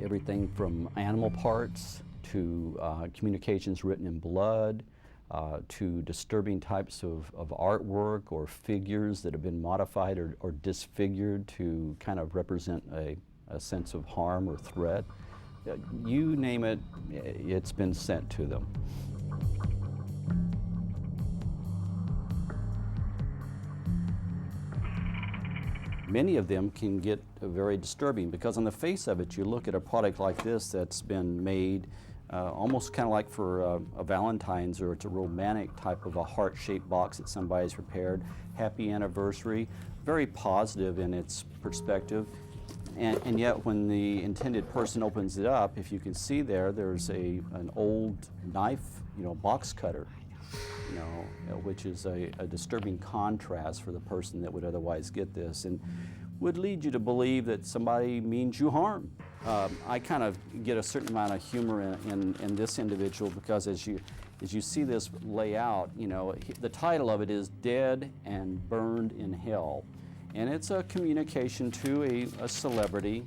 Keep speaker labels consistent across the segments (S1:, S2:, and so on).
S1: everything from animal parts to communications written in blood, to disturbing types of artwork or figures that have been modified or disfigured to kind of represent a sense of harm or threat. You name it, it's been sent to them. Many of them can get very disturbing because on the face of it, you look at a product like this that's been made almost kind of like for a Valentine's, or it's a romantic type of a heart-shaped box that somebody's prepared. Happy anniversary, very positive in its perspective. And yet when the intended person opens it up, if you can see there's an old knife, box cutter, which is a disturbing contrast for the person that would otherwise get this, and would lead you to believe that somebody means you harm. I kind of get a certain amount of humor in this individual because as you see this lay out, the title of it is Dead and Burned in Hell. And it's a communication to a celebrity.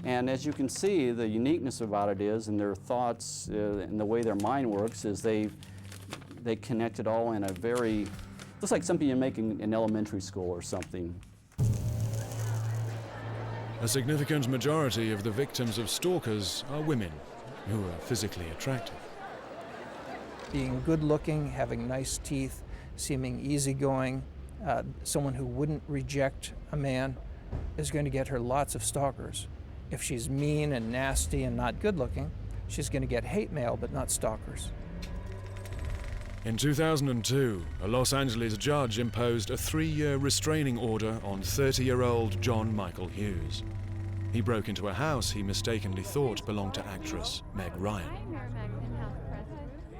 S1: And as you can see, the uniqueness about it is, and their thoughts and the way their mind works, is they connect it all in a very, looks like something you make in elementary school or something.
S2: A significant majority of the victims of stalkers are women who are physically attractive.
S3: Being good-looking, having nice teeth, seeming easygoing, someone who wouldn't reject a man is going to get her lots of stalkers. If she's mean and nasty and not good-looking, she's going to get hate mail but not stalkers.
S2: In 2002, a Los Angeles judge imposed a 3-year restraining order on 30-year-old John Michael Hughes. He broke into a house he mistakenly thought belonged to actress Meg Ryan.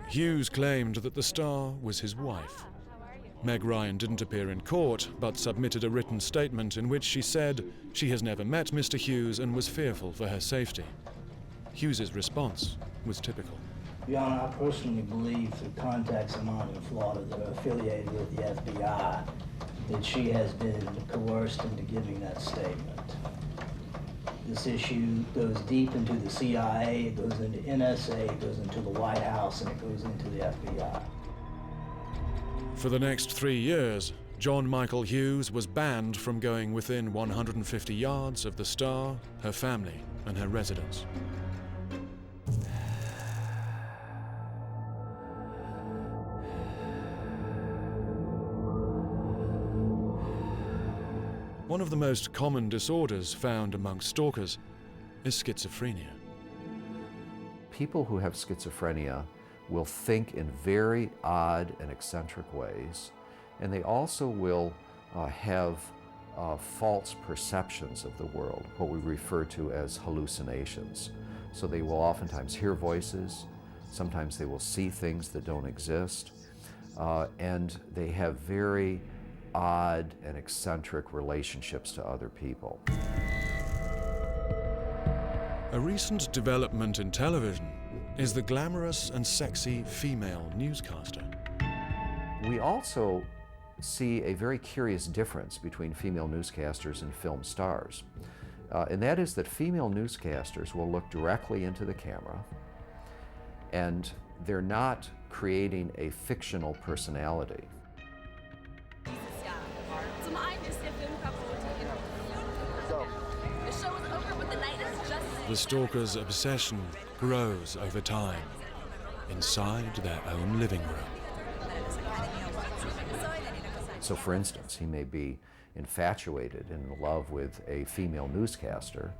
S2: Hughes claimed that the star was his wife. Meg Ryan didn't appear in court, but submitted a written statement in which she said she has never met Mr. Hughes and was fearful for her safety. Hughes's response was typical.
S4: Your Honor, I personally believe through contacts of mine in Florida that are affiliated with the FBI that she has been coerced into giving that statement. This issue goes deep into the CIA, it goes into NSA, it goes into the White House, and it goes into the FBI.
S2: For the next 3 years, John Michael Hughes was banned from going within 150 yards of the star, her family, and her residence. One of the most common disorders found among stalkers is schizophrenia.
S5: People who have schizophrenia will think in very odd and eccentric ways, and they also will have false perceptions of the world, what we refer to as hallucinations. So they will oftentimes hear voices, sometimes they will see things that don't exist, and they have very odd and eccentric relationships to other people.
S2: A recent development in television is the glamorous and sexy female newscaster.
S5: We also see a very curious difference between female newscasters and film stars. And that is that female newscasters will look directly into the camera, and they're not creating a fictional personality.
S2: The stalker's obsession grows over time, inside their own living room.
S5: So for instance, he may be infatuated and in love with a female newscaster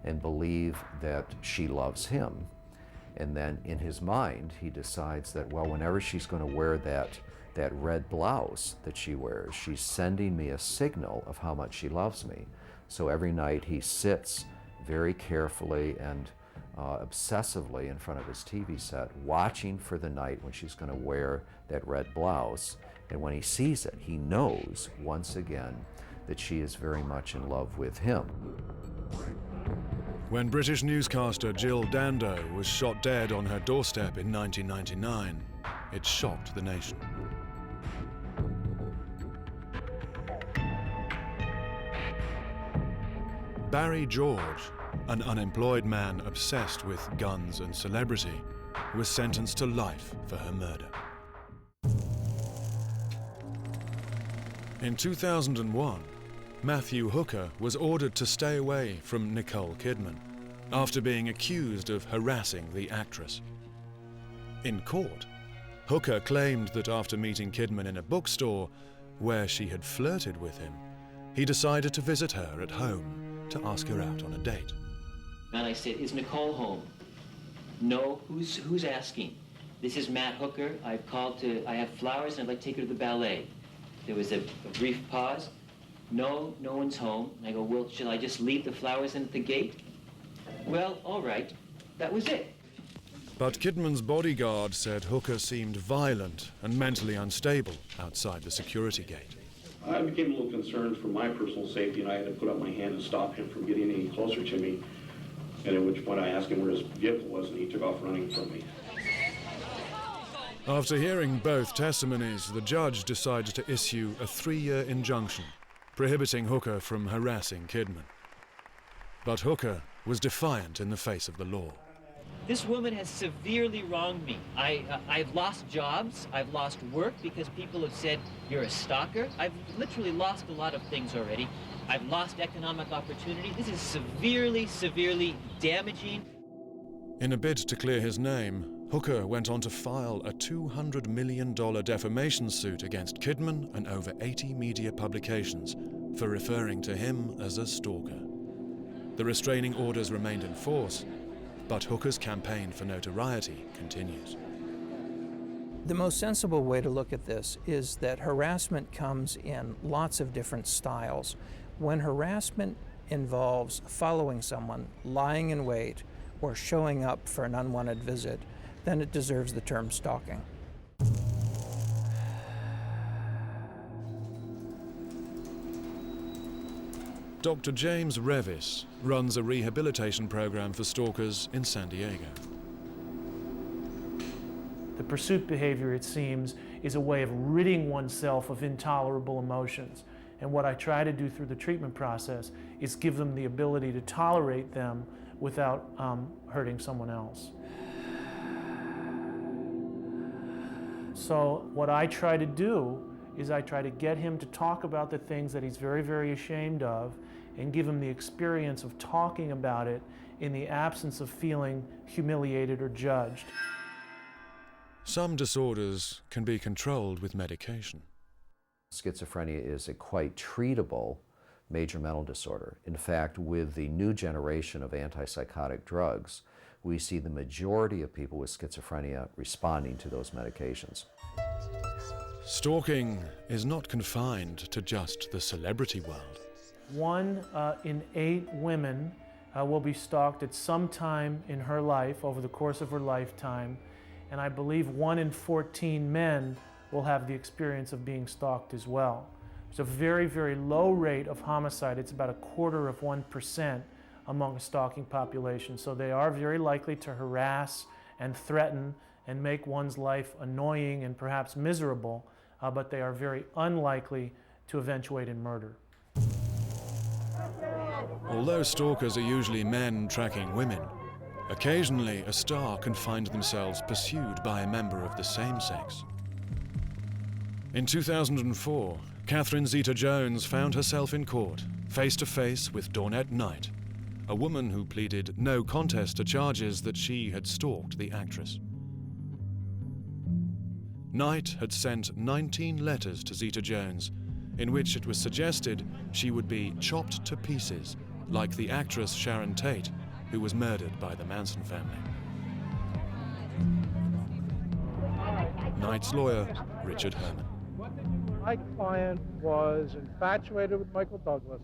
S5: and believe that she loves him. And then in his mind, he decides that, well, whenever she's going to wear that red blouse that she wears, she's sending me a signal of how much she loves me. So every night he sits very carefully and obsessively in front of his TV set, watching for the night when she's going to wear that red blouse. And when he sees it, he knows once again that she is very much in love with him.
S2: When British newscaster Jill Dando was shot dead on her doorstep in 1999, it shocked the nation. Barry George an unemployed man obsessed with guns and celebrity, was sentenced to life for her murder. In 2001, Matthew Hooker was ordered to stay away from Nicole Kidman after being accused of harassing the actress. In court, Hooker claimed that after meeting Kidman in a bookstore where she had flirted with him, he decided to visit her at home to ask her out on a date.
S6: And I said, "Is Nicole home?" "No, who's asking?" "This is Matt Hooker. I have flowers and I'd like to take her to the ballet." There was a brief pause. "No, no one's home." And I go, "Well, shall I just leave the flowers in at the gate?" "Well, all right." That was it.
S2: But Kidman's bodyguard said Hooker seemed violent and mentally unstable outside the security gate.
S7: I became a little concerned for my personal safety, and I had to put up my hand and stop him from getting any closer to me. And at which point I asked him where his vehicle was, and he took off running from me.
S2: After hearing both testimonies, the judge decided to issue a 3-year injunction prohibiting Hooker from harassing Kidman. But Hooker was defiant in the face of the law.
S6: This woman has severely wronged me. I've lost jobs. I've lost work because people have said, "You're a stalker." I've literally lost a lot of things already. I've lost economic opportunity. This is severely, severely damaging.
S2: In a bid to clear his name, Hooker went on to file a $200 million defamation suit against Kidman and over 80 media publications for referring to him as a stalker. The restraining orders remained in force, but Hooker's campaign for notoriety continues.
S3: The most sensible way to look at this is that harassment comes in lots of different styles. When harassment involves following someone, lying in wait, or showing up for an unwanted visit, then it deserves the term stalking.
S2: Dr. James Revis runs a rehabilitation program for stalkers in San Diego.
S8: The pursuit behavior, it seems, is a way of ridding oneself of intolerable emotions. And what I try to do through the treatment process is give them the ability to tolerate them without hurting someone else. So what I try to do is I try to get him to talk about the things that he's very, very ashamed of and give him the experience of talking about it in the absence of feeling humiliated or judged.
S2: Some disorders can be controlled with medication.
S5: Schizophrenia is a quite treatable major mental disorder. In fact, with the new generation of antipsychotic drugs, we see the majority of people with schizophrenia responding to those medications.
S2: Stalking is not confined to just the celebrity world.
S8: 1 in 8 women will be stalked at some time in her life over the course of her lifetime, and I believe 1 in 14 men will have the experience of being stalked as well. It's a very, very low rate of homicide. It's about 1/4% among a stalking population. So they are very likely to harass and threaten and make one's life annoying and perhaps miserable, but they are very unlikely to eventuate in murder.
S2: Although stalkers are usually men tracking women, occasionally a star can find themselves pursued by a member of the same sex. In 2004, Catherine Zeta-Jones found herself in court, face to face with Dawnette Knight, a woman who pleaded no contest to charges that she had stalked the actress. Knight had sent 19 letters to Zeta-Jones, in which it was suggested she would be chopped to pieces, like the actress Sharon Tate, who was murdered by the Manson family. Knight's lawyer, Richard Herman.
S9: My client was infatuated with Michael Douglas.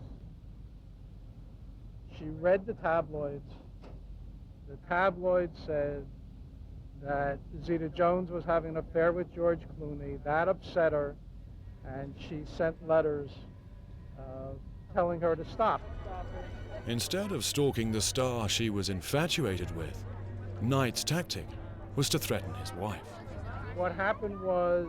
S9: She read the tabloids. The tabloids said that Zeta-Jones was having an affair with George Clooney. That upset her, and she sent letters telling her to stop.
S2: Instead of stalking the star she was infatuated with, Knight's tactic was to threaten his wife.
S9: What happened was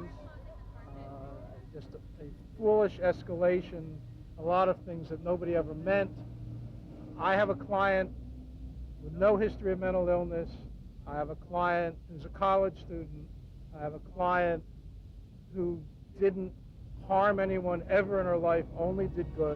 S9: just a foolish escalation, a lot of things that nobody ever meant. I have a client with no history of mental illness. I have a client who's a college student. I have a client who didn't harm anyone ever in her life, only did good.